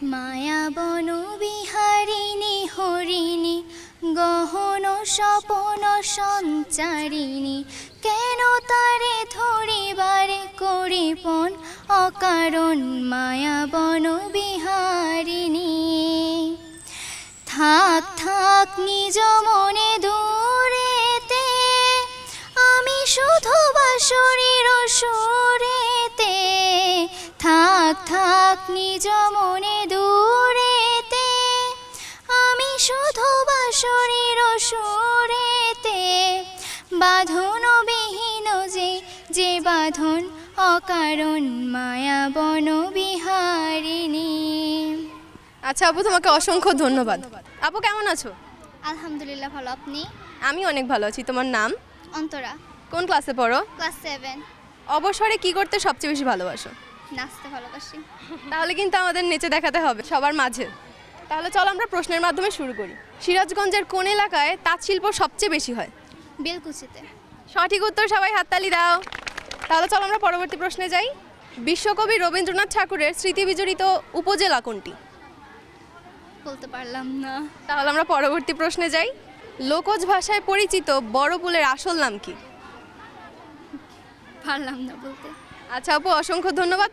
মায়াবন বিহারিণী হরিণী গহন স্বপন সঞ্চারিণী, কেন তারে ধরিবারে করিপন অকারণ মায়াবন বিহারিণী। থাক থাক নিজ মনে দূরেতে, আমি শুধু বাঁশরীর সুরেতে। থাক থাক নিজ মনে দূরেতে, আমি শুধু বাঁশরীর সুরেতে। বাঁধন বিহীন যে বাঁধন অকারণ মায়াবন বিহারিণী। আচ্ছা আপু, তোমাকে অসংখ্য ধন্যবাদ। আপু কেমন আছো? আলহামদুলিল্লাহ ভালো, আপনি? আমি অনেক ভালো আছি। তোমার নাম? অন্তরা, কোন ক্লাসে পড়ো? ক্লাস 7। অবসরে কি করতে সবচেয়ে বেশি ভালোবাসো? নাচতে ভালোবাসি। তাহলে কিন্তু আমাদের নেচে দেখাতে হবে সবার মাঝে। তাহলে চলো আমরা প্রশ্নের মাধ্যমে শুরু করি। সিরাজগঞ্জের কোন এলাকায় তাঁত শিল্প সবচেয়ে বেশি হয়? বেলকুচিতে। সঠিক উত্তর, সবাই হাততালি দাও। তাহলে চলো আমরা পরবর্তী প্রশ্নে যাই। বিশ্বকবি রবীন্দ্রনাথ ঠাকুরের স্মৃতি বিজড়িত উপজেলা কোনটি? বলতে পারলাম না। তাহলে আমরা পরবর্তী প্রশ্নে যাই। লোকজ ভাষায় পরিচিত বড় পুলের আসল নাম কি? পারলাম না বলতে। আচ্ছা আপু, অসংখ্য ধন্যবাদ।